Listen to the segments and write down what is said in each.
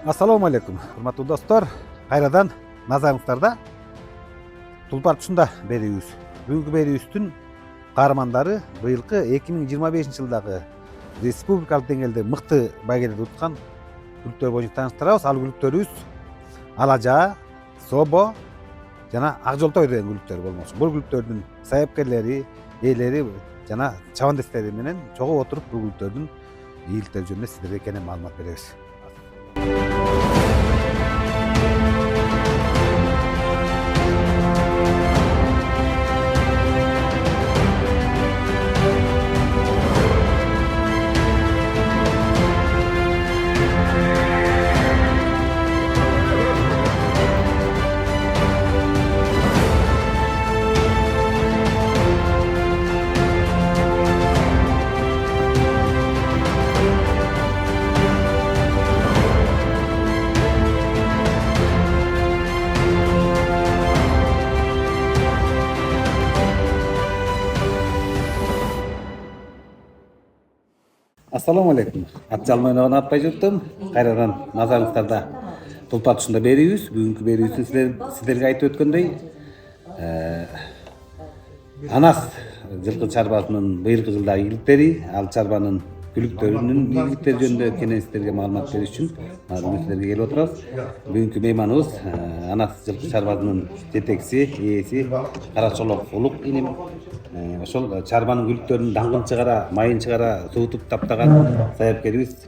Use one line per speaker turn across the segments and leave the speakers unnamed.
Ассаламу алейкум, урматтуу достор. Кайрадан назарыңыздарда Тулпар тушунда берүүбүз. Бүгүнкү берүүбүздүн каармандары быйылкы 2025 жылдагы республикалык деңгээлде мыкты байгелерди уткан күлүктөр боюнча тааныштырабыз. Ал күлүктөрүбүз Алажаа, Собо жана Ак Жолтой деген күлүктөр болмокчу. Бул күлүктөрдүн сайапкерлери, ээлери жана чабандестери менен чогуу отуруп бул күлүктөрдүн ийгиликтери жөнүндө сиздерге кенен маалымат беребиз. Ассаламу алейкум. Ат жалмайын огон атпай жуттум. Кайрадан назарыңыздарда Тулпар тушунда берүүбүз. Бүгүнкү берүүбүздүн сиздерге айтып өткөндөй, Анас жылкы чарбасынын быйылкы жылдагы ийгиликтери, ал чарбанын күлүктөрүнүн ийгиликтери жөнүндө кенен сиздерге маалымат бериш үчүн бүгүн сиздерге келип отурабыз. Бүгүнкү мейманыбыз Анас жылкы чарбасынын жетекчиси, ээси Карачолок Улук иним. Ошол чарбанын күлүктөрүнүн даңкын чыгара, майын чыгара суутуп таптаган сайапкерибиз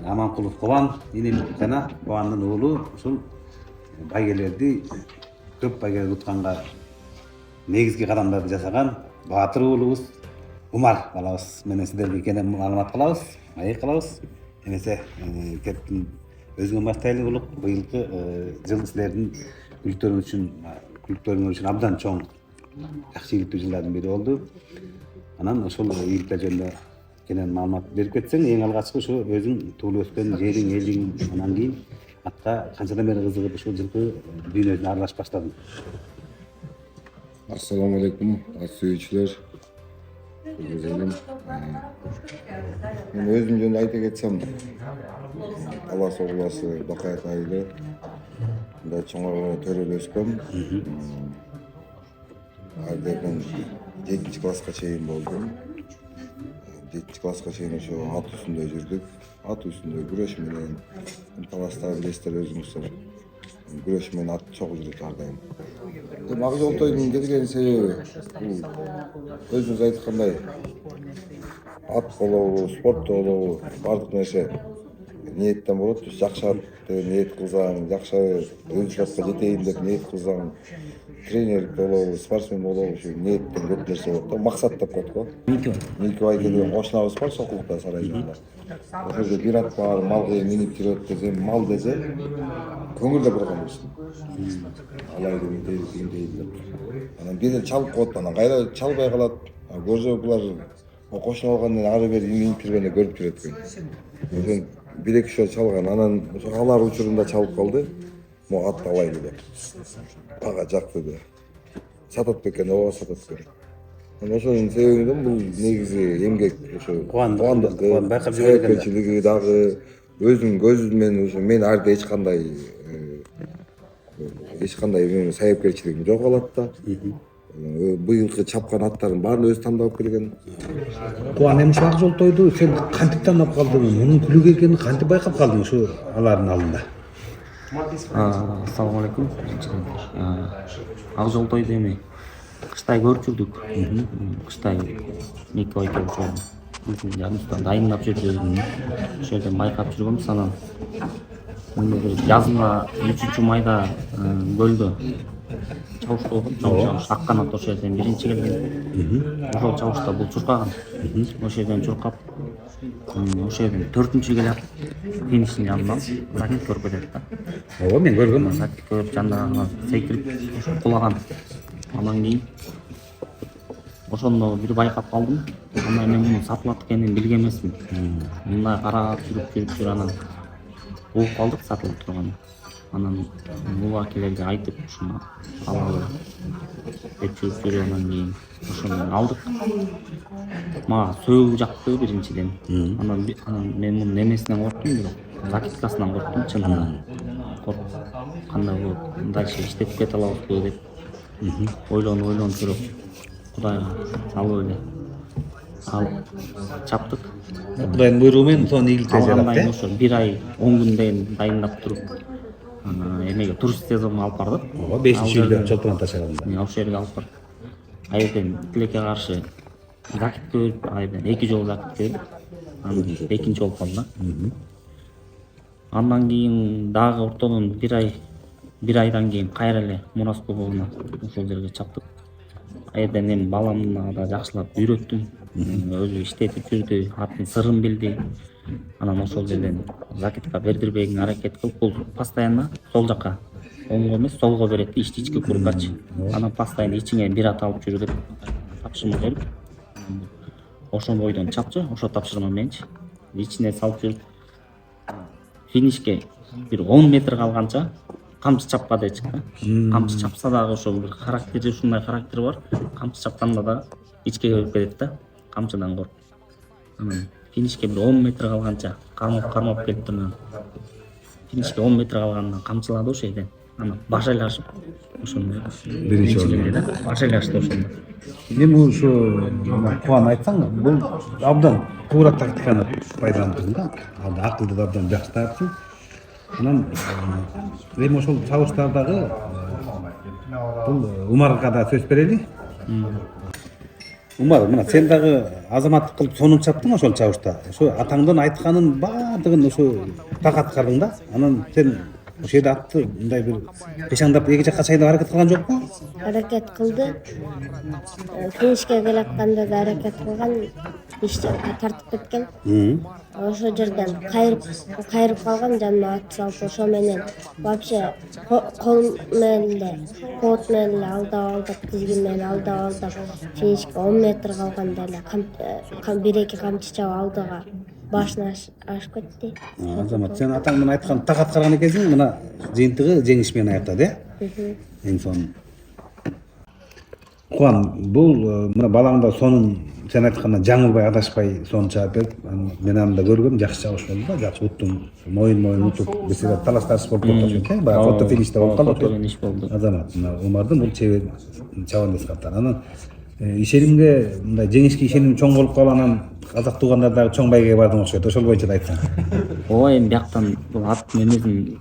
Аманкулов Кубан иним жана Кубандын уулу ушул байгелерди көп байгелерди утканга негизги кадамдарды жасаган Баатыр уулубуз Умар балабыз менен сиздерге кенен маалымат кылабыз, маек кылабыз. Эмесе кеттин өзүңөн баштайлы Улук. Быйылкы жыл силердин күлүктөрүңөр үчүн абдан чоң жакшы ийгиликтүү жылдардын бири болду. Анан ошол ийгиликтер жөнүндө кенен маалымат берип кетсең, эң алгачкы ушу өзүң туулуп өскөн жериң, элиң, анан кийин атка канчадан бери кызыгып ушул жылкы дүйнөсүнө аралашып баштадың?
Ассаламу алейкум, ат сүйүүчүлөр. Мен өзүм жөнүндө айта кетсем, Алас областы Бакаят айылы мында чоңойгоно төрөлүп өскөм. Ардерден 7 класска чейин болдум. 7 класска чейин ошо ат үстүндө жүрдүк. Ат үстүндө күрөш менен таласта билесиздер өзүңүздөр. Күрөш менен ат чогуу жүрөт ар дайым. Ак Жолтойдун келген себеби бул өзүңүз айткандай ат болобу, спорт болобу, бардык нерсе ниеттен болот. Жакшы атты ниет кылсаң, жакшы результатка жетейин деп ниет кылсаң, тренер болобу, спортсмен болобу, ушу ниеттен көп нерсе болот да. Максат деп коет го. Никибай деген кошунабыз бар Сокулукта сарайында. Ошол жерде бир ат бар, малга минип жүрөт десем, мал десе көңүлдө бурганбыз. Алай деп дейт деп. Анан бир чалып коет, анан кайра чалбай калат. Көрсө булар кошуна алгандан ары бери минип жүргөндө көрүп жүрөт экен. Ошон бир-эки жолу чалган, анан ошо алар учурунда чалып калды. Мо ат алайлы деп. Ага жакты деп. Сатат бекен, ооба сатат деп. Ошонун себебинен бул негизи эмгек, ошо кубандыкы,
байкап жүргөн
сайапкерчилиги дагы өзүнүн көзү менен ушу мен арда эч кандай сайапкерчилигим жок алат да. Быйылкы чапкан аттардын баарын өзү тандап келген.
Кубан эми Ак Жолтойду сен кантип тандап калдың? Мунун күлүк экенин кантип байкап калдың ушу алардын алдында?
Ассаламу алейкум. Ак Жолтойду эми кыштай көрүп жүрдүк. Кыштай Нико айкебиз ошол үчүн жаныбыздан дайындап жүрдүк. Ошол жерден байкап жүргөнбүз. Анан жазына 3-майда көлдө чабыш болгон. Акканат ошол жерден биринчи келген. Ошол чабышта бул чуркаган. Ошол жерден чуркап, ошол жерден 4-чү келип фиништин жанынан сакит көрүп кетет да.
Ооба, мен көргөм.
Сакит көрүп жанынан секирип ошо кулаган. Анан кийин ошондо бир байкап калдым. Анан мен муну сатылат экенин билген эмесмин. Мындай карап жүрүп анан угуп калдык сатылып турганын. Анан бул акелерге айтып ушуну алалы деп жүрүп анан кийин ошону алдык. Мага сөөгү жакты биринчиден. Анан мен мунун немесинен корктум, бирок закидкасынан корктум чынында. Кандай болот, дальше иштетип кете алабызбы деп ойлонуп жүрүп Кудайга салып эле алып чаптык.
Кудайдын буйругу менен сону ийгилте жарат
Алгандан кийин ошо 1 ай 10 күндөн дайындап туруп эмеге турист сезонго алып бардык.
Ооба 5-июлда Чолпон ташаганда.
Ошол жерге алып барып айерден тилекке каршы закидке берип, айерден 2 жолу закидке берип, анан экинчи болуп калды да. Андан кийин дагы ортодон 1 айдан кийин кайра эле Мурас клубуна ошол жерге чаптык. Айерден эми баламды да жакшылап үйрөттүм. Өзү иштетип жүрдү, аттын сырын билди. Анан ошол жерден закидка бердирбегине аракет кылып, бул постоянно сол жака оңго эмес солго берет, ички кургачы. Анан постоянно ичиңе бир ат алып жүрү деп тапшырма берип, ошол бойдон чапчы, ошо тапшырма мененчи ичине салып жүрүп, финишке бир 10 метр калганча камчы чаппа дечик да. Камчы чапса дагы ошол бир характери, ушундай характери бар. Камчы чапканда да ичке кирип кетет да, камчыдан коркуп. Анан финишке бир 10 метр калганча кармап келип турган. Финишке 10 метр калгандан камчылады ошол жерден. Анан баш айлашып ошондой
Биринчи
келди да, баш айлашты ошондо.
Эми ушу Кубан айтсаң, бул абдан туура тактиканы пайдаландың да. Акылды да абдан жакшы таптың. Анан эми ошол чабыштардагы бул Умарга да сөз берели. Умар, мына сен дагы азаматтык кылып сонун чаптың ошол чабышта. Ошо атаңдын айтканын баардыгын ошо так аткардың да. Анан сен ошол жерде атты мындай бир пешаңдап эки жакка чайнап аракет кылган жокпу?
Аракет кылды. Финишке келатканда да аракет кылган, ишти тартып кеткен. Ошол жерден кайрып калган, жанына ат салып, ошо менен вообще кол менен кот менен алдап тизгин менен алдап финишке 10 метр калганда эле бир-эки камчы чап алдыга башына ашып кетти.
Азамат, сен атаңдын айтканын так аткарган экенсиң, мына жыйынтыгы жеңиш менен аяктады, э? Эң сонун. Кубан, бул мына балаң да сонун сен айткандан жаңылбай, адашпай сонун чаап берип, мен аны да көргөм, жакшы чабыш болду да, жакшы уттум, моюн утуп, бизде талаш тартыш болуп калды экен, баягы фото финиште болуп калды.
Фото финиш болду.
Азамат, мына Умардын бул чебер чабандес каттар. Анан ишенимге, мындай жеңишке ишеним чоң болуп калып, анан казак туугандардагы чоң байгеге бардың окшойт. Ошол боюнча да айтсаң.
Ооба, эми бияктан бул аттын эмесин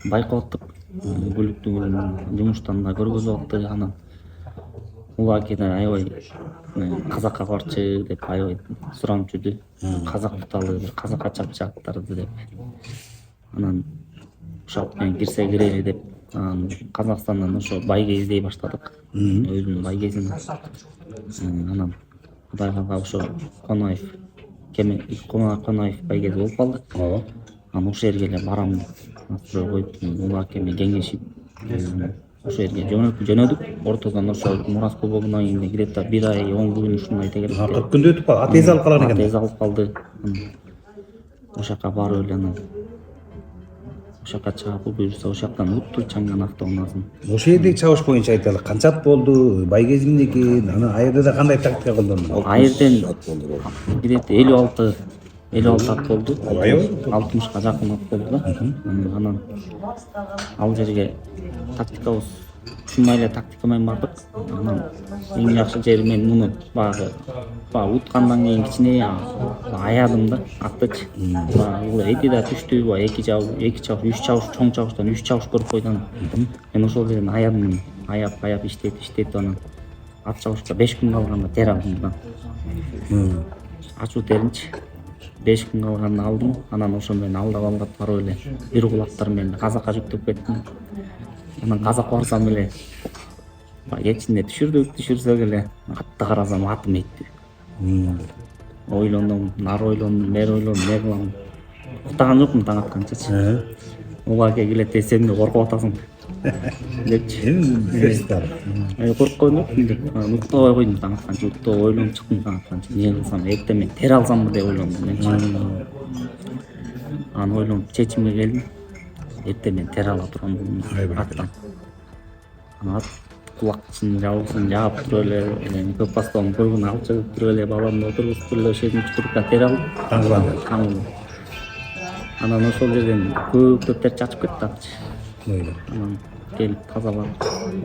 байкап аттык. Күлүктүү жумуштан да көргөзүп атты. Анан улаки да аябай казакка барчы деп аябай суранып жүрдү. Казак туталы, бир казакка чапчы аттарды деп. Анан ошол менен кирсе кирели деп Казакстандан ошо байге издей баштадык. Өзүнүн байгесин. Анан Кудайга ошо Конаев байгеси болуп калды.
Ооба.
Анан ошол жерге эле барам настрой коюп, улак эми кеңешип ошол жерге жөнөдүк. Ортодон ошо Мурас клубуна где-то 1 ай 10 күн ушундай тегеректе.
40 күндө өтүп калды. Атез алып калган экен.
Атез алып калды. Ошол жака барып эле анан ошол жака чаап буюрса ошол жактан утту Чанган автоунаасын.
Ошол жердеги чабыш боюнча айталы, канча болду, байгезин экен, анан айырда да кандай тактика колдондуң?
Айырден где-то 56 ат болду. 60ка жакын ат болду да. Анан ал жерге тактикабыз ушундай эле тактика менен бардык. Анан эң жакшы жери мен муну баягы уткандан кийин кичине аядым да аттычы. Бул эти да түштү, 2 чабыш, 3 чабыш, чоң чабыштан 3 чабыш көрүп койдум. Мен ошол жерден аядым, аяп иштетип анан ат чабышка 5 күн калганда тер алдым да. Ачуу теринчи 5 күн калганда алдым. Анан ошо менен алдап барып эле бир кулактар менен казакка жүктөп кеттим. Анан казак барсам эле кечинде түшүрсөк эле атты карасам атым эттүү. Ойлондум, нары ойлондум, бери ойлондум, эмне кылам? Уктаган жокмун таң атканчачы. Улаке келет, сен эмне коркуп атасың депчи. Корккон жокмун деп, уктабай койдум таң атканча, ойлонуп чыктым таң атканча. Эмне кылсам, эртең мен тер алсамбы деп ойлондум менчи. Анан ойлонуп чечимге келдим. эртең менен тер ала турган болдум аттан. Ат кулакчын жабысын жаап туруп эле көп бастоонун койгун алып чыгып туруп эле баламды отургузуп туруп эле ошол жерден чукурукка тер алып таңгыланды. Анан ошол жерден көптөп тер чачып кетти атчы. Анан келип тазалап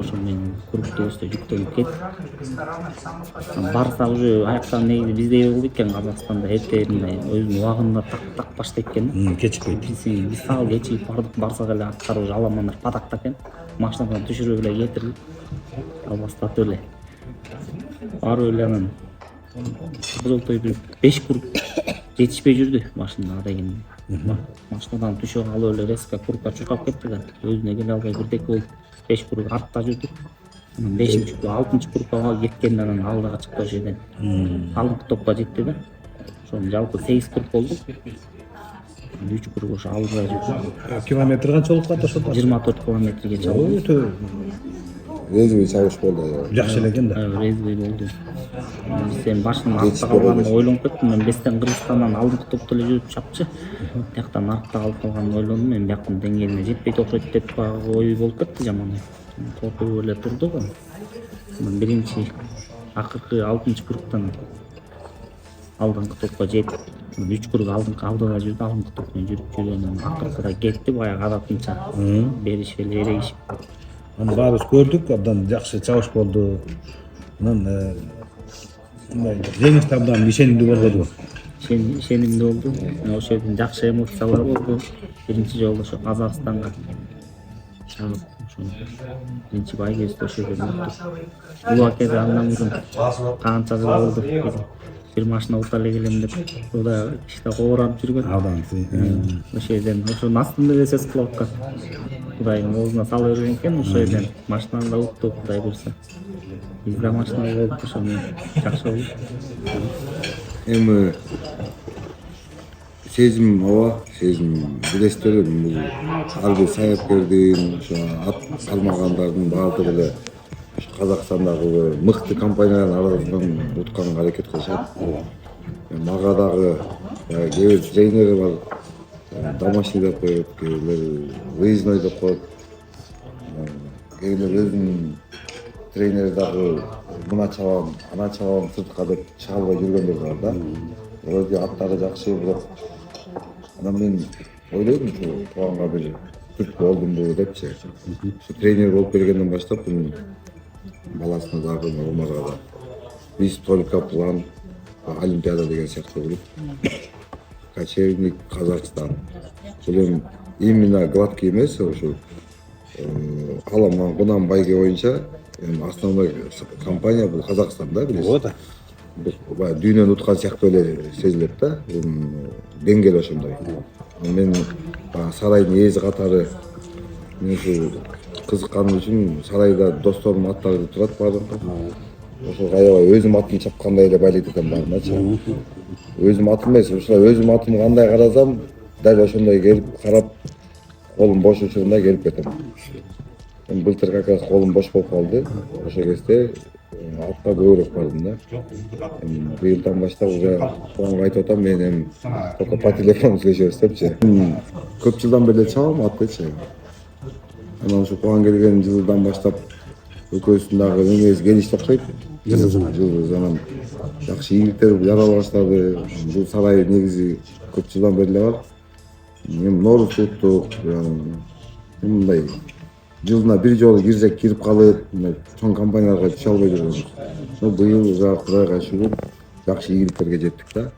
ошол менен куруктуу өстө жүктөлүп кетти. Барса уже аяктан негизи биздей болду экен Казакстанда эртеңинде өзүнүн убагында так баштайт экен.
Кечикпейт.
Биз саал кечигип бардык, барсак эле аттар уже аламандар падакта экен. Машинадан түшүрүп эле кетирип албастатып эле барып эле анан Кызылтой бир 5 курук жетишпей жүрдү машинаға деген. Машинадан түшүп алып эле резко курукка чуркап кетти да. Өзүнө келе албай бирдеке болуп 5 курук артта жүрдү. Анан 5-6 курукка кеткенде анан алдыга чыкты ошол жерден. Алдыңкы топко жетти да. Ошол жалпы 8 курук болду. 3 курук ошо алдыга жүрдү.
Километр канчалык калат ошол?
24 километрге чалды.
Резвый чабыш болду.
Жакшы эле экен да.
Резвый болду. Сен башынан артта калганын ойлонуп кеттим. Мен бестен Кыргызстандан алдыңкы топто эле жүрүп чапчы. Бияктан артта калып калганын ойлондум. Мен бияктын деңгээлине жетпейт окшойт деп ой болуп кетти жаман. Коркуп эле турдук. Анан биринчи акыркы 6-куруктан алдыңкы топко жетип, 3 курук алдыга жүрдү, алдыңкы топ менен жүрүп жүргөндөн акыркыда кетти, баягы адатынча беришип эле эрегишип.
Аны баарыбыз көрдүк, абдан жакшы чабыш болду. Анан жеңиште абдан ишенимдүү болбодубу?
Ишенимдүү болду. Ошол жерден жакшы эмоциялар болду. Биринчи жолу ошо Казакстанга чыгып, ошо биринчи байгебизди ошол жерден уттук. Бул акеде андан мурун канча жыл болду. Бир машина ута эле келем деп, Кудай иште кобуранып жүргөн.
Абдан.
Ошол жерден ошонун астында эле сескалапка. Кудайдын оозуна сала берген экен, ошол жерден машинаны да утту, Кудай буйрса. Биз да машина болуп ошол менен жакшы болду.
Эми сезим ооба, сезим билесиздер, бул ар бир саяткердин, ошо ат салмагандардын баардыгы эле Казакстандагы мыкты компаниялардын арасынан утканга аракет кылышат. Мага дагы кээ бир тренери бар, домашний деп коет, кээбирлер выездной деп коет. Кээбирлер өзүнүн тренери дагы мына чабам, ана чабам сыртка деп чыга албай жүргөндөр бар да. Вроде аттары жакшы, бирок анан мен ойлойм, тууганга бир түрткү болдумбу депчи. Ушу тренер болуп келгенден баштап баласына дагы Омарга да биз только план Олимпиада деген сыяктуу кылып кочевник Казакстан. Бул эми именно гладкий эмес, ошо Аламан Кунан байге боюнча основной компания бул Казакстан да, билесиз.
Ооба.
Баягы дүйнөнү уткан сыяктуу эле сезилет да. Деңгээл ошондой. Мен сарайдын ээси катары мен ушу кызыкканым үчүн сарайда досторумдун аттары турат баардыгы. Ошого аябай өзүм атым чапкандай эле байлайт экен баарыначы. Өзүм атым эмес, ушулай өзүм атым кандай карасам, дал ошондой келип карап, колум бош учурунда келип кетем. Былтыр как раз колум бош болуп калды. Ошол кезде атка көбүрөөк бардым да. Быйылдан баштап уже тууганга айтып атам, мен эми только по телефону сүйлөшөбүз депчи. Көп жылдан бери чабам аттычы. Анан ошо тууган келген жылдан баштап экөөбүздүн дагы эмебиз келишти окшойт. Жылыбыз анан жакшы ийгиликтер жарала баштады. Бул сарай негизи көп жылдан бери эле бар. Эми Ноорузду уттук, мындай жылына бир жолу кирсек кирип калып, чоң компанияларга түшө албай жүргөнбүз. Быйыл уже Кудайга шүгүр жакшы ийгиликтерге жеттик да.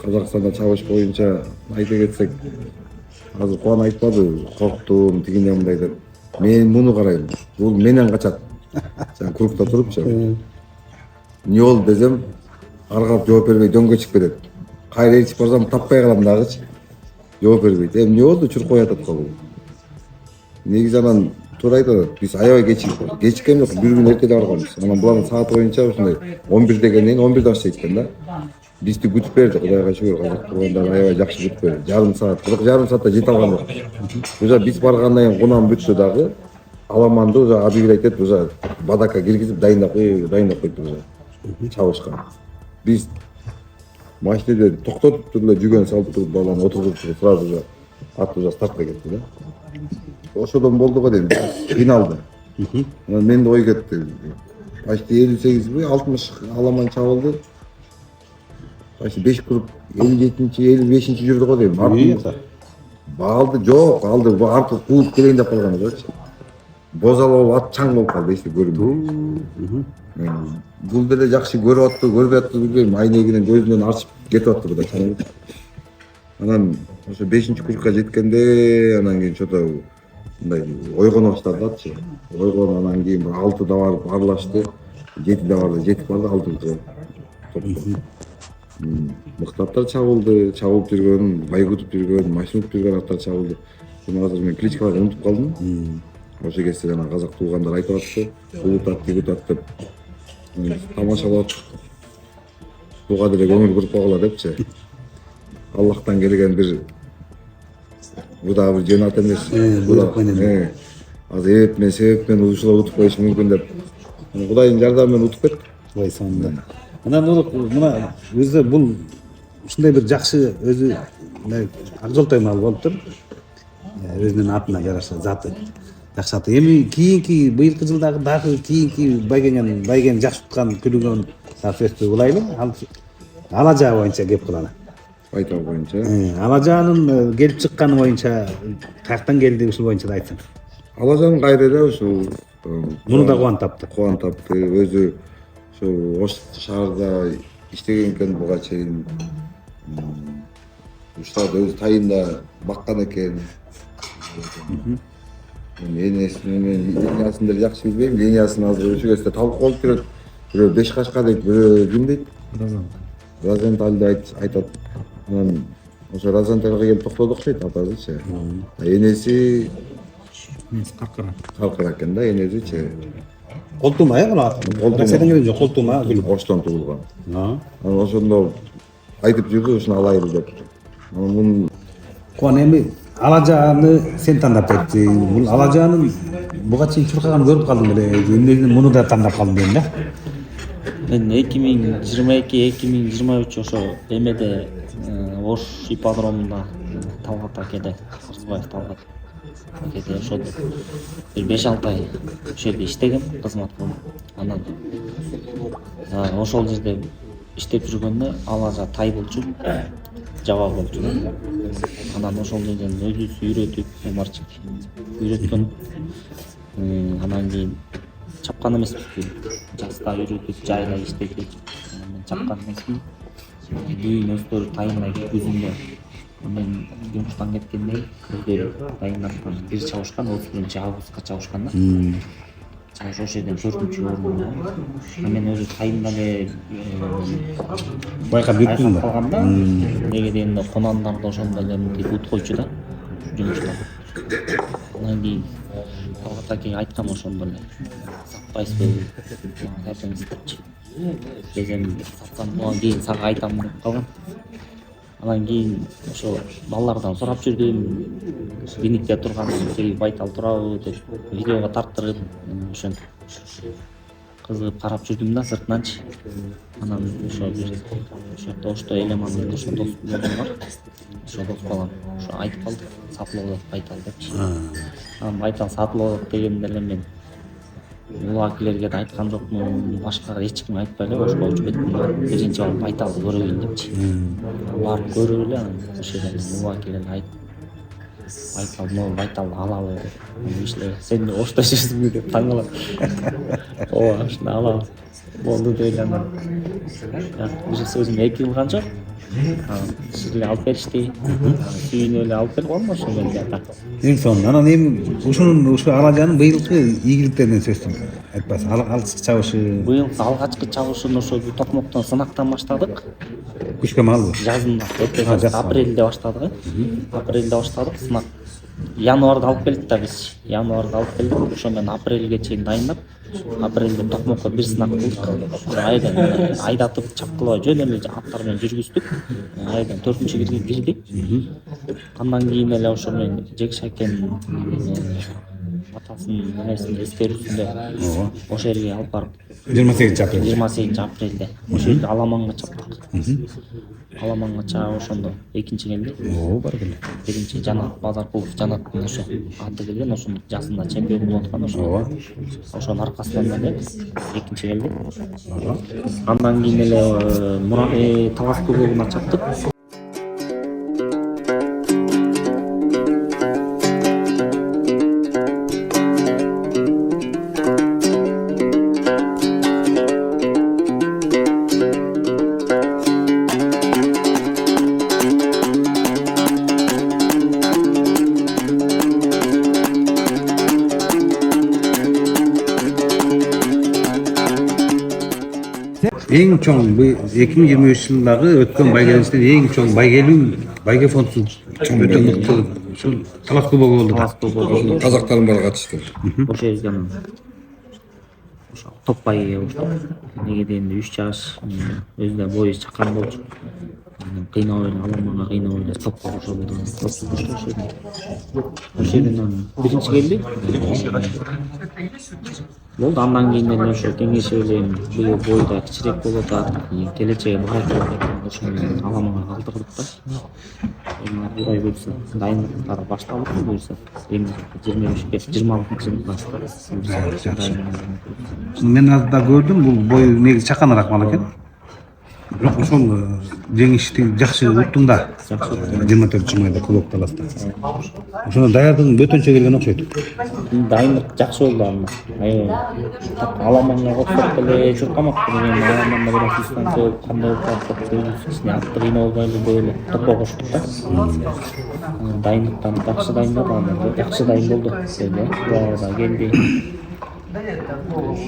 Казакстанда чабыш боюнча айта кетсек, азыр Кубан айтпады, корктум, тигине мындай деп. Мен муну карайм, бул менен качат. Жана курукта турупчу. Эмне болду десем, аргап жооп бербей дөңгө чыгып кетет. Кайра ээрчип барсам таппай калам дагычы. Жооп бербейт. Эмне болду, чуркой атат го бул. Негизи анан туура айтат, биз аябай кечиккен жок, бир күн эрте эле барганбыз. Анан булардын саат боюнча ушундай 11 дегенден 11 баштайт экен да. Бизди күтүп берди, Кудайга шүгүр, казак тургандар аябай жакшы күтүп берди. Жарым саат, бирок жарым саатта жете алган жок. Уже биз баргандан кийин Кунан бүттү дагы. Аламанды уже объявлять этип, уже бадакка киргизип дайындап койду уже чабышка. Биз машинеде токтотуп туруп эле жүгөн салып туруп баланы отургузуп туруп сразу уже ат уже стартка кетти да. Ошодон болду го дейм. Финалда. Мен да ой кетти. Почти 58 бой 60 аламан чабылды. Почти 5 круг 57-чи 55-чи жүрдү го дейм. Балды жок, алды арты кууп келейин деп калган болчу. Бозала болуп ат чаң болуп калды, эсте көрүнбөй. Бул деле жакшы көрүп атты, көрбөй атты билбейм. Айнегинен көзүнөн арчып кетип атты да чаң. Анан ошо 5-чи кругка жеткенде анан кийин чото мындай ойгоно баштады атчы. Ойгон анан кийин 6да барып аралашты. 7да барды, жетип барды 6-чы. Мыкты аттар чабылды, чабылып жүргөн, байгутуп жүргөн, машинуп жүргөн аттар чабылды. Азыр мен кличкаларды унутуп калдым. Ошо кезде жана казак туугандар айтып атты, улут ат, дигут ат деп тамашалап буга деле көңүл буруп койгула депчи. Аллахтан келген бир бу да бир жөн ат эмес. Азыр эп мен себеп менен ушулар утуп коюшу мүмкүн деп. Кудайдын жардамы менен утуп кетти.
Кудай сонунда. Анан мына өзү бул ушундай бир жакшы өзү мындай ак жолтой мал болуптур. Өзүнүн атына жараша заты жакшы аты. Эми кийинки быйылкы жылдагы дагы кийинки байгенен жакшы туткан күлүгөн сөздү улайлы. Алажаа боюнча кеп кылалы.
Айтал боюнча.
Алажаанын келип чыкканы боюнча каяктан келди ушул боюнча да айтсаң.
Алажан кайры эле ушул
Муну да кубантапты.
Өзү ошо Ош шаарда иштеген экен буга чейин. Ушарда өзү тайында баккан экен. Энеси менен линиясын деле жакшы билбейм. Линиясын азыр ушул кезде талкуу болуп жүрөт. Бирөө 5 кашка дейт, бирөө ким дейт? Розенталды айтат. Анан ошо Розенталга келип токтодук дейт атасычы. Энеси Каркара экен да, энесичи.
Колтума була. Колтума келген жок, колтума күлүп.
Оштон туулган. Анан ошондо айтып жүрдү ушуну алайын деп. Анан
Кон эми Алажааны сен тандап кетти. Бул Алажаанын буга чейин чуркаганын көрүп калдым эле. Эмне муну да тандап калдым дейм да.
Мен 2022-2023 ошо эмеде Ош ипподромунда Талгат акеде, Кырсыбаев Талгат акеде ошол бир 5-6 ай ошол жерде иштегем, кызмат кылдым. Анан ошол жерде иштеп жүргөндө Алажа тай болчу, жаба болчу. Анан ошол жерден өзүбүз үйрөтүп, марчик үйрөткөн. Анан кийин чапкан эмеспиз. Жаста үйрөтүп, жайда иштетип, мен чапкан эмесмин. Кийин өздөрү тайына күзүндө мен жумуштан кеткенде өздөрү тайына бир чабышкан, 31-августка чабышкан да. Чабыш ошол жерден 4-орун. Мен өзү тайында эле
Байкап бүттүм да.
калганда, неге дегенде конандарды ошондо эле мынтип ут койчу да жумушта. Анан кийин Талгат акеге айткам ошондо эле. Сатпайсызбы? Айтыңыз депчи. Десем сатсам анан кийин сага айтам деп калган. Анан кийин ошо балдардан сурап жүрдүм. Биникте турган байтал турабы деп видеого тарттырып, ошентип кызыгып карап жүрдүм да сыртынанчы. Анан ошо бир Ошто Элемандын ошо дос болгон бар. Ошо дос балам ошо айтып калды, сатылып байтал депчи. Анан байтал сатылып дегенде эле мен улакилерге да айткан жокмун, башка эч кимге айтпай эле Ошко учуп кеттим. Биринчи болуп байталды көрөйүн депчи. Барып көрүп эле анан ошо жерден улакилерге айтып байтал могу байталды алалы деп. Иштеп сен Ошто жүрсүңбү деп таң калат. Ооба, ушуну алалы. Болду деп эле анан. Бир сөзүм 2 жыл канча. Сизге алып беришти. Сүйүнүп эле алып берип койгон ошо менде ата.
Эң сонун. Анан эми ушу Алажаанын быйылкы ийгиликтеринен сөз айтпасың. Алгачкы чабышы.
Быйыл алгачкы чабышын ошо Токмоктон сынактан баштадык.
Күчкө малбы?
Жазында, апрелде баштадык. Апрелде баштадык сынак. Январда алып келдик да биз. Январда алып келдик. Ошо менен апрелге чейин дайындап, апрелде Токмокко бир сынак кылдык. Айдатып чапкылабай жөн эле аттар менен жүргүздүк. Айдан 4-кирге кирдик. Андан кийин эле ошо менен Жекшакен атасынын эмесин эскерүүсүндө ошол жерге алып барып
28 апрель.
28 апрелде ошол жерде аламанга чаптык. Аламанга чаап ошондо экинчи келди.
О, баргыл.
Биринчи Жанат Базаркулов, Жанаттын ошо аты келген, ошонун жасында чемпион болуп аткан ошо. Ошонун аркасынан эле экинчи келди. Андан кийин эле Талас кубогуна чаптык.
Эң чоң 2023 жылдагы өткөн байгелиштен эң чоң байге фондсу өтө мыкты ушул Талас кубогу болду да.
Талас кубогу
Казактардын баары катышты.
ошол жерден ошо топ байгеге коштук. Неге дегенде 3 жаш, өзү да бою чакан болчу. Кыйнап эле аламанга кыйнап эле топко кошо болду. Ошол жерден биринчи келди. Болду, андан кийин эле ошо кеңешип эле быйыл бойда кичирээк болуп атат. Келечеги багайтылып кеткен ошону аламанга калтырдык да. Эми Кудай буйрса, дайындыктар башталып буйрса, эми 25-26 жылда
Мен азда көрдүм, бул бою негизи чаканыраак мал экен. Бирок ошол жеңишти жакшы уттуң да. 24 майда кубок Таласта. Ошону даярдыгың бөтөнчө келген окшойт.
дайындык жакшы болду анда. Аламанга коштоп эле чуркамак деген аламанда бир дистанция болуп кандай болуп атат деп кичине атты кыйноо болбойлу эле топко коштук да. Дайындыктан жакшы дайындады анда, жакшы дайын болду деди. Кубагы да келди.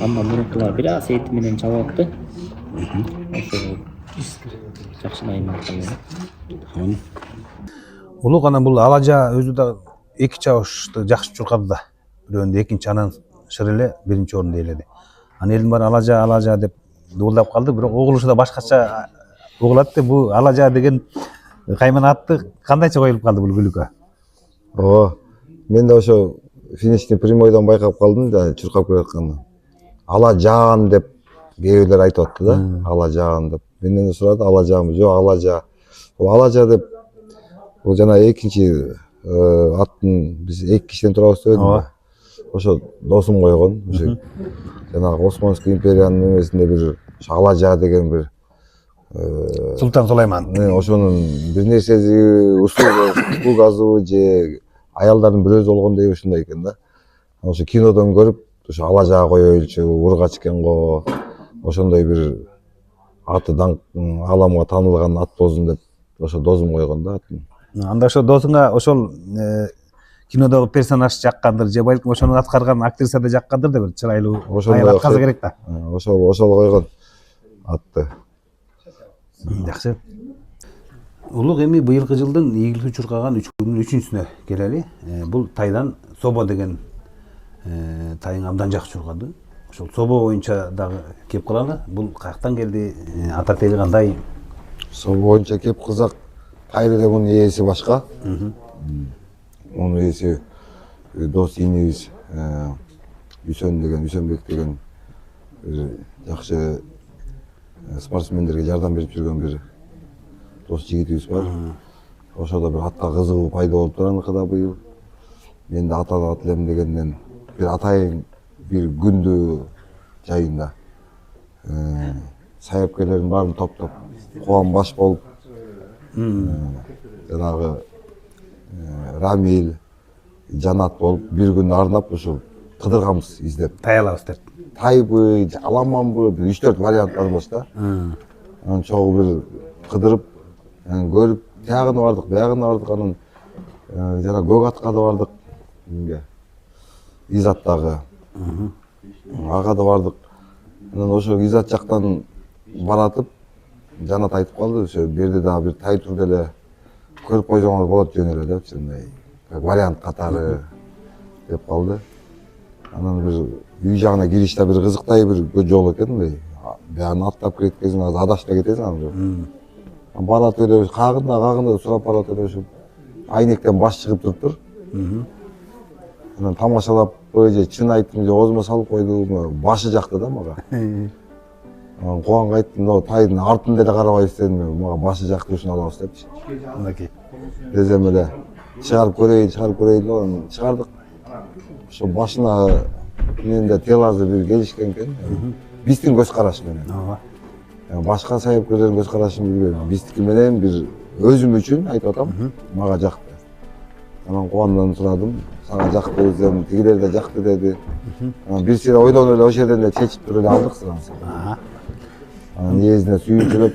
Андан мурункулар бир аз эти менен чабып атты. Ошо жакшы дайындалган.
Улук анан бул Алажа өзү да эки чабышты жакшы чуркады да. Бирөөндө экинчи, анан Шыр эле биринчи орунду ээледи. Анан элдин баары Алажа деп дуулдап калды, бирок угулушу да башкача угулат да. Бул Алажа деген кайман атты кандайча коюлуп калды бул күлүккө?
Ооба. Мен да ошо финишти прямойдон байкап калдым да, чуркап келатканды. Алажаан деп кээ бирлер айтып атты да, Алажаан деп. Менден сурады, Алажаанбы? Жок, Алажа. Бул Алажа деп бул жана экинчи аттын биз эки кишиден турабыз деп эдим. Ошо досум койгон. Ошо жанагы Османский империянын эмесинде бир Алажа деген бир
Султан Сулайман.
Ошонун бир нерсеси услугасы же аялдардын бирөөсү болгондой ушундай экен да. Ошо кинодон көрүп, ошо Алажага коёюлчу, ургач экен го. Ошондой бир аты даңк ааламга таанылган ат болсун деп ошо досум койгон да атын.
Анда ошо досуңа ошол кинодогу персонаж жаккандыр же балким ошону аткарган актриса да жаккандыр да, бир чырайлуу аял аткарса керек да.
Ошол койгон атты.
Жакшы. Улук эми быйылкы жылдын ийгиликтүү чуркаган 3 күнүн 3-сүнө келели. Бул тайдан Собо деген тайың абдан жакшы чуркады. Ошол Собо боюнча дагы кеп калалы. Бул каяктан келди? Ата теби кандай?
Собо боюнча кеп кылсак, кайрыда мунун ээси башка. Мунун ээси дос инибиз Үсөнбек деген жакшы спортсмендерге жардам берип жүргөн бир дос жигитибиз бар. Ошодо бир атка кызыгуу пайда болуптур аныкыда быйыл. Мен да аталап элем дегенден бир атайын бир күндү жайында саяпкерлердин баарын топтоп коом баш болуп жанагы Рамил, Жанат болуп бир күн арнап ушул кыдырганбыз издеп.
Тай алабыз деп.
Тайбы, аламанбы, 3-4 вариант бар болчу да. Анан чогуу бир кыдырып, көрүп, тиягына бардык, биягына бардык, анан жана көк атка да бардык. Эмге? Изаттагы. Ага да бардык. Анан ошо Изат жактан баратып, Жанат айтып калды, ошо берде дагы бир тай турду эле көрүп койсоңор болот жөн эле депчи, мындай вариант катары деп калды. Анан бир үй жагына кириште бир кызыктай бир жол экен мындай. Биягына аттап кеткесиң, азыр адашып кетесиң анан. Барат эле кагында сурап барат эле ошо айнектен баш чыгып туруптур. Анан тамашалап ой же чын айттым же оозума салып койду, башы жакты да мага. Кубанга айттым, но тайдын артын деле карабай истедим, мага башы жакты үчүн алабыз депчи.
Мынакей.
Десем эле чыгарып көрөйүн деп анан чыгардык. Ошо башына менде телазы бир келишкен экен. Биздин көз карашы менен.
Ооба.
Башка сайыпкерлердин көз карашын билбейм. Биздики менен бир өзүм үчүн айтып атам, мага жакты. Анан Кубандан сурадым, сага жакты десем, тигилер да жакты деди. Анан бир сыйра ойлонуп эле ошол жерден эле чечип туруп эле алдык сырасын. Анан ээзине сүйүнчүлөп,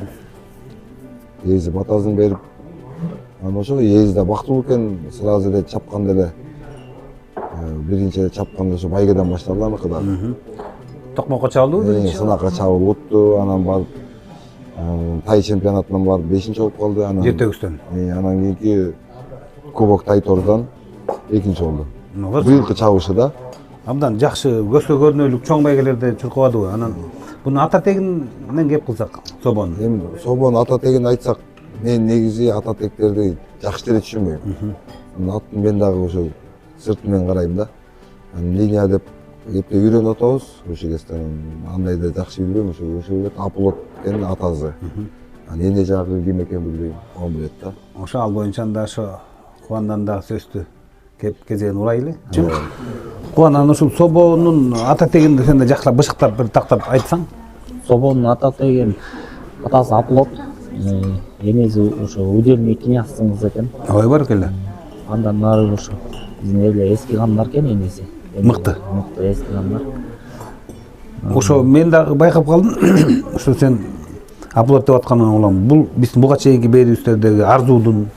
ээзи батасын берип, анан ошо ээзи да бактылуу экен, сразу эле чапканда эле биринчи эле чапканда ошо байгеден башталды аныкы да.
Токмокко чабылды.
Сынакка чабып утту, анан барып тай чемпионатынан барып 5-чи болуп калды. Анан
Жетегүстөн.
Анан кийинки Кубок Тайтордон 2-чи болду.
Ооба.
Быйылкы чабышы да.
Абдан жакшы көзгө көрүнөлүк чоң байгелерде чуркабадыбы. Анан буну ата тегинен кеп кылсак, собону.
Эми собонун ата тегин айтсак, мен негизи ата тектерди жакшы деле түшүнбөйм. Мен дагы ошо сырт менен карайм да. Линия деп эптеп үйрөнүп атабыз, ошо кезден андай да жакшы билбейм, ошо Апулот экен атасы. Эне жагы ким экенин билбейм, ал билет да.
Ошо ал боюнча да ошо Кубандан да сөздү кеп кезеген урайлы. Кубан анан ушул собонун ата тегинди сен да жакшылап бышыктап бир тактап айтсаң.
Собонун ата теген атасы Апулот, энеси ошо удельный князьдын кызы экен.
Ой баркеле.
Андан нары ошо биздин эле эски кандар экен энеси.
Мыкты.
Мыкты эски кандар.
Ошо мен дагы байкап калдым. Ошо сен Апулот деп аткандан улам, бул биздин буга чейинки берүүбүздөрдөгү Арзуудун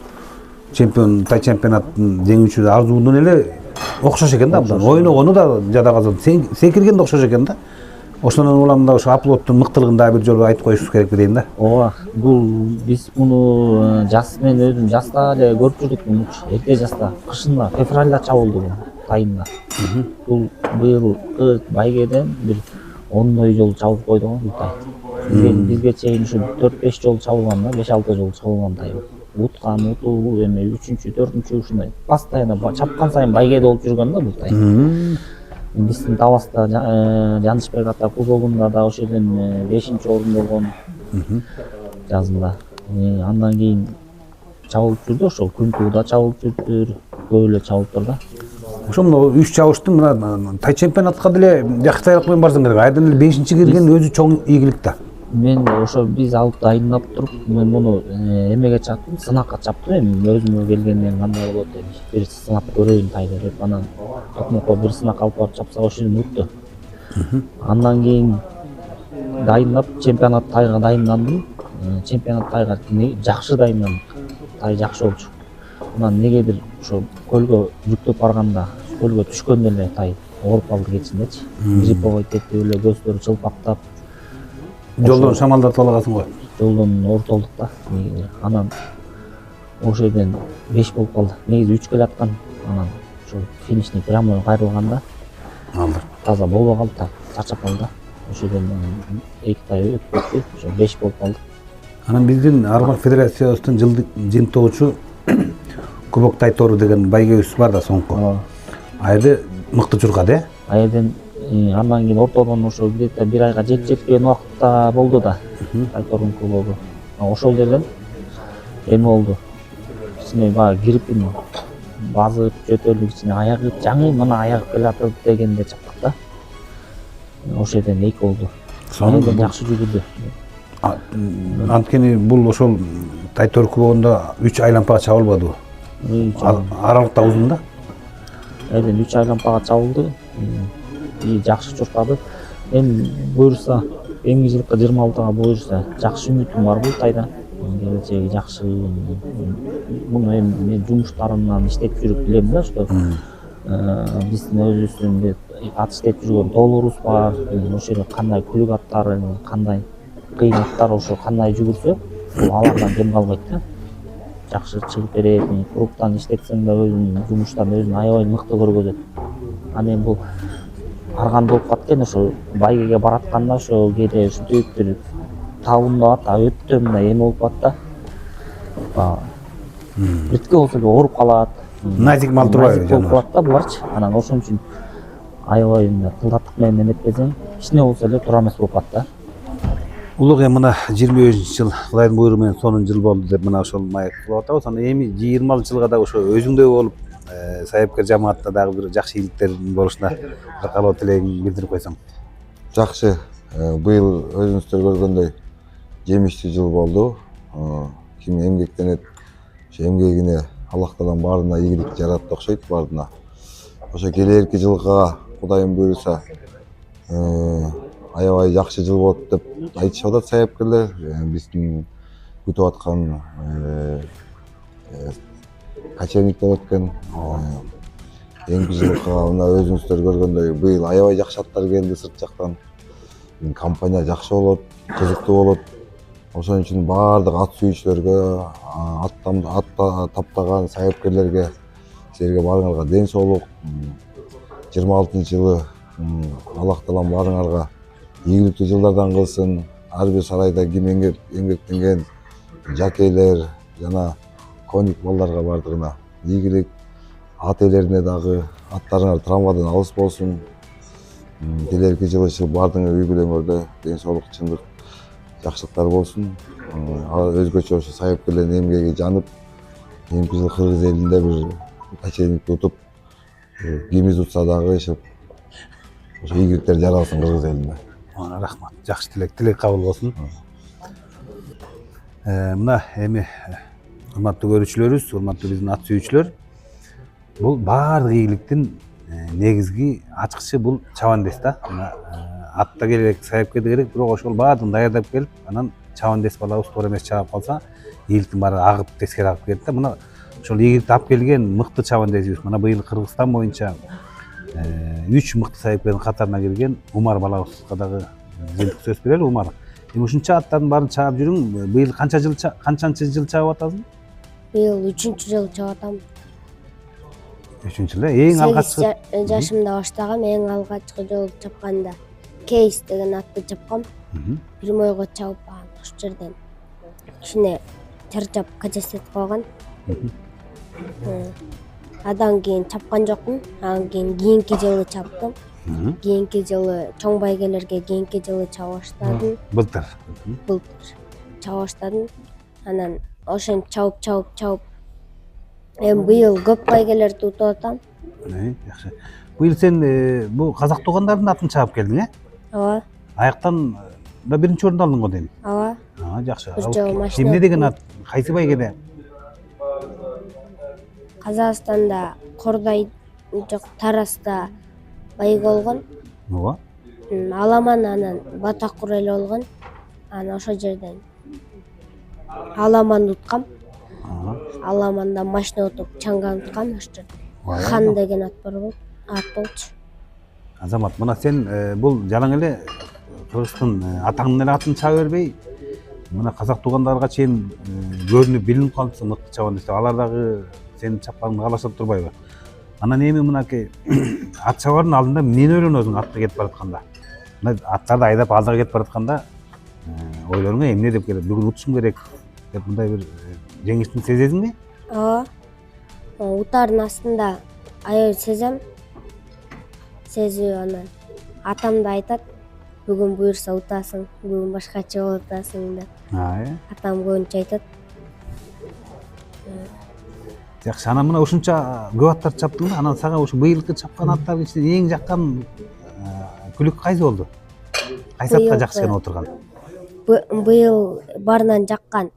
чемпион, тай чемпионаттын жеңүүчүсү Арзуудун эле окшош экен да абдан. Ойногону да жада казат. Секирген да окшош экен да. Ошондон улам да ошо Апулоттун мыктылыгын дагы бир жолу айтып коюшубуз керек дейм да.
Ооба, бул биз муну жас мен өзүм жаста эле көрүп жүрдүк муну. Эрте жаста, кышында, февралда чабылды бул тайында. Бул быйыл байгеден бир 10 жолу чабып койду го бул тай. Бизге чейин ушу 4-5 жолу чабылган да, 5-6 жолу чабылган тай. Уткан, утуу, эми 3-чү, 4-чү ушундай. Постоянно чапкан сайын байгеде болуп жүргөн да бул тай. Биздин Таласта Жанышбек ата кубогунда да ошол жерден 5-чи орун болгон жазында. Андан кийин чабылып жүрдү, ошол Күнтууда чабылып жүрдү, көп эле чабылыптыр да.
Ошо мына 3 чабыштын мына тай чемпионатка деле жакшы даярдык менен барсаң керек. Айдан эле 5-чи кирген өзү чоң ийгилик да.
Мен ошо биз алып дайындап туруп, мен муну эмеге чаптым, сынакка чаптым эми өзүмө келгенден кандай болот деп. Бир сынап көрөйүн тайды деп анан Токмокко бир сынак алып барып чапсак ошону утту. Андан кийин дайындап чемпионат тайга дайындандым. Чемпионат тайга жакшы дайындандык. Тай жакшы болчу. Анан негедир ошо көлгө жүктөп барганда, көлгө түшкөндө эле тай ооруп калды кечиндечи. Грипповой тетип эле көздөрү чылпактап.
Жолдон шамалдатып алгансың го.
Жолдон ортолдук да. Анан ошол жерден 5 болуп калды. Негизи 3 келаткан. Анан ошол финишный прямой кайрылганда таза болбой калды да, чарчап калды да. Ошол жерден 2 тай өтүп кетти, ошо 5 болуп калды.
Анан биздин Армак федерациябыздын жылдык жыйынтыгычы Кубок Тайтору деген байгебиз бар да соңку. Айды мыкты чуркады, э?
Айден андан кийин ортодон ошо бир айга жетпеген убакытта болду да. Тайтордун кубогу. Ошол жерден эме болду. Кичине баягы кирип базып жөтөлүп кичине аягы жаңы мына аягып келатып дегенде чаптык да. Ошол жерден 2 болду. Сонун жакшы жүгүрдү.
Анткени бул ошол Тайтор кубогунда 3 айлампага чабылбадыбы? Аралык да узун да.
Айден 3 айлампага чабылды. Жакшы чуркады. Эми буюрса, эмгичи жылкы 26-га буюрса, жакшы үмүтүм бар бул тайда. Келечеги жакшы. Муну эми мен жумуштарымдан иштеп жүрүп билем да, что биздин өзүбүздүн ат иштеп жүргөн тоолорубуз бар. Ошол жерде кандай күлүк аттар, кандай кыйын аттар, ошо кандай жүгүрсө, алардан кем калбайт да. Жакшы чыгып берет, кругтан иштетсең да өзүнүн жумуштан өзүн аябай мыкты көргөзөт. Анан эми бул арган болуп каткан, ошо байгеге баратканда ошо кээде ушинтип бир табындап ата өтө мындай эме болуп калат да. Биртке болсо эле ооруп калат.
Назик мал турбайбы
болуп калат да буларчы. Анан ошон үчүн аябай тылдаттык менен эметпесең кичине болсо эле туура эмес болуп калат да.
Улук эми мына 25-жыл Кудайдын буйругу менен сонун жыл болду деп мына ошол маек кылып атабыз. Анда эми 20-жылга да ошо өзүңдөй болуп сайыпкер жамаатта дагы бир жакшы ийгиликтердин болушуна каалоо тилегиңди билдирип койсоң.
Жакшы. Быйыл өзүңүздөр көргөндөй жемиштүү жыл болду. Ким эмгектенет, ошо эмгегине Аллах Таалам баарына ийгилик жаратты окшойт баарына. Ошо келерки жылга Кудайым буйруса аябай жакшы жыл болот деп айтышып атат сайыпкерлер. Биздин күтүп аткан качевник болот экен. Эңки жылга мына өзүңүздөр көргөндөй быйыл аябай жакшы аттар келди сырт жактан. Компания жакшы болот, кызыктуу болот. Ошон үчүн баардык ат сүйүүчүлөргө, ат таптаган сайыпкерлерге силерге баарыңарга ден соолук. 26-жылы Аллах Таалам баарыңарга ийгиликтүү жылдардан кылсын. Ар бир сарайда ким эмгектенген жакейлер жана коник балдарга баардыгына ийгилик. Ат ээлерине дагы аттарыңар травмадан алыс болсун. Келерки жылы баардыгыңар үй бүлөңөрдө ден соолук, чындык, жакшылыктар болсун. Өзгөчө ошо сайыпкерлердин эмгеги жанып, эмки жыл Кыргыз элинде бир качевникти утуп, кимиз утса дагы ошо ийгиликтер жаралсын Кыргыз элинде.
Рахмат. Жакшы тилек кабыл болсун. Мына эми урматтуу көрүүчүлөрүбүз, урматтуу биздин ат сүйүүчүлөр, бул баардык ийгиликтин негизги ачкычы бул чабандес да. Атта керек, сайыпкерде керек, бирок ошол баардыгын даярдап келип, анан чабандес балабыз туура эмес чабып калса, ийгиликтин баары агып тескери агып кетет да. Мына ошол ийгиликти алып келген мыкты чабандесибиз. Мына быйыл Кыргызстан боюнча 3 мыкты сайыпкердин катарына кирген Умар балабызга дагы жыйынтык сөз берели. Умар, эми ушунча аттардын баарын чаап жүрүң. Быйыл канчанчы жыл чабып атасың?
Быйыл 3-жыл чабып атам.
3-жыл. Эң алгачкы
8 жашымда баштагам. Эң алгачкы жолу чапканда Кейс деген атты чапкам. Прямойго чабып ошол жерден кичине чарчап качествет калган. Адан кийин чапкан жокмун. Анан кийинки жылы чаптым. Кийинки жылы чоң байгелерге кийинки жылы чаба баштадым.
былтыр.
Чаба баштадым. Анан ошентип чабып эми быйыл көп байгелерди утуп атам.
Жакшы. Быйыл сен бул казак туугандардын атын чабып келдиң, э?
Ооба.
Аяктан да биринчи орунду алдың го дейм.
Ооба.
Жакшы.
Бир жолу машина.
Эмне деген ат? Кайсы байгеде?
Казакстанда Кордай жок, Тараста байга болгон.
Ооба.
Аламан анан Батакур эле болгон. Анан ошол жерден Аламанды уткам. Аламандан машина утуп Чанган уткам ошол жерден. Хан деген ат болчу.
Азамат, мына сен бул жалаң эле Кыргыздын атаңдын эле атын чаба бербей, мына казак туугандарга чейин көрүнүп билинип калыпсың мыкты чабандес. Алар дагы сенин чапканыңды каалашып турбайбы? Анан эми мынакей ат чабардын алдында эмнени ойлоносуң атка кетип баратканда? Мына аттарды айдап алдыга кетип баратканда ойлоруңа эмне деп келет? Бүгүн утушум керек деп мындай бир жеңиштин сезесиңби?
Ооба. Утардын астында аябай сезем. Сезип анан атам да айтат, бүгүн буйрса утасың, бүгүн башкача болуп атасың деп. Атам көбүнчө айтат.
Жакшы, анан мына ушунча көп аттар чаптың да, анан сага ушу быйылкы чапкан аттардын ичинде эң жаккан күлүк кайсы болду? Кайсы атка жакшы келип отурган?
Быйыл баарынан жаккан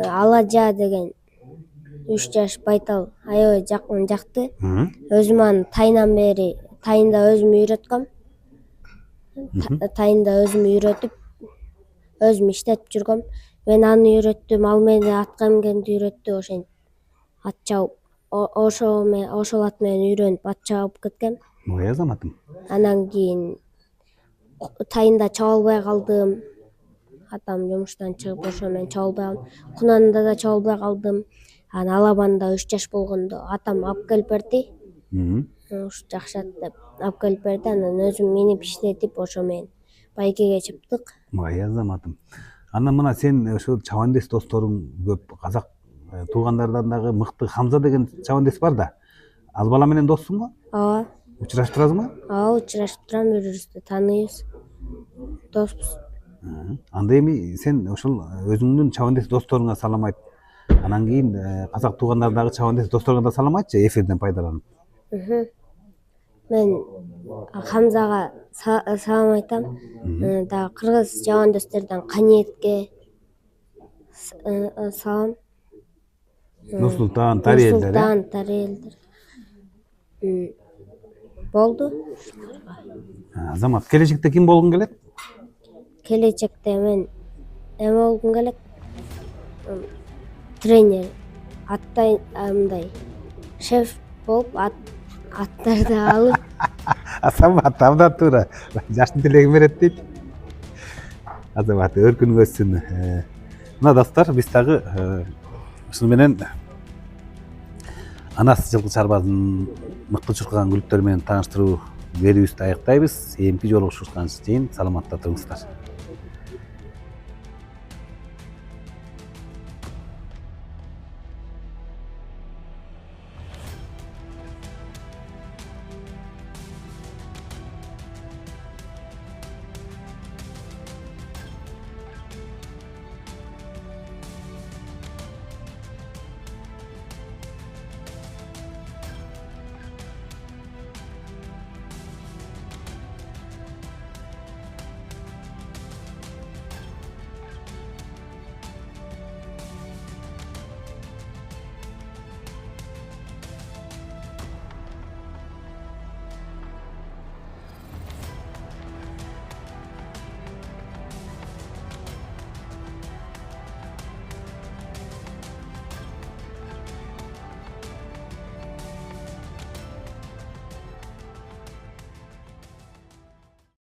Аладжа деген 3 жаш байтал аябай жакты. Өзүм аны тайында өзүм үйрөткөм. Тайында өзүм үйрөтүп, өзүм иштетип жүргөм. Мен аны үйрөттүм, ал мени атка мингенди үйрөттү, ошентип ат чабып, ошол ат менен үйрөнүп ат чабып кеткем.
Ой, азаматым.
Анан кийин тайында чаба албай калдым. Атам жумуштан чыгып ошо менен чаба албай калдым. Кунанда да чаба албай калдым. Анан Аламанда 3 жаш болгондо атам алып келип берди. Ушу жакшы ат деп алып келип берди. Анан өзүм минип иштетип ошо менен байгеге чыптык.
Ой, азаматым. Анан мына сен ошо чабандес досторуң көп, казак туугандардан дагы мыкты Хамза деген чабандес бар да. Ал бала менен доссуң го?
Ооба.
Учурашып турасыңбы?
ооба учурашып турам, бири бирибизди тааныйбыз, доспуз.
Анда эми сен ошол өзүңдүн чабандес досторуңа салам айт. Анан кийин казак туугандардагы чабандес досторуңа да салам айтчы эфирден пайдаланып.
Мен Хамзага салам айтам. Дагы кыргыз жабандестерден Каниетке салам.
Нурсултан, Тариэлдер.
Нурсултан, Тариэлдер. Болду.
Азамат, келечекте ким болгуң келет?
Келечекте мен эме болгум келет. Тренер. Аттай мындай шеф болуп аттарды алып.
Азамат, абдан туура. Жаштын тилегин берет дейт. Азамат, өркүнүң өссүн. Мына достор, биз дагы ушуну менен Анас жылкы чарбазынын мыкты чуркаган күлүктөрү менен тааныштыруу берүүбүздү аяктайбыз. Эмки жолугушушканча чейин саламатта туруңуздар.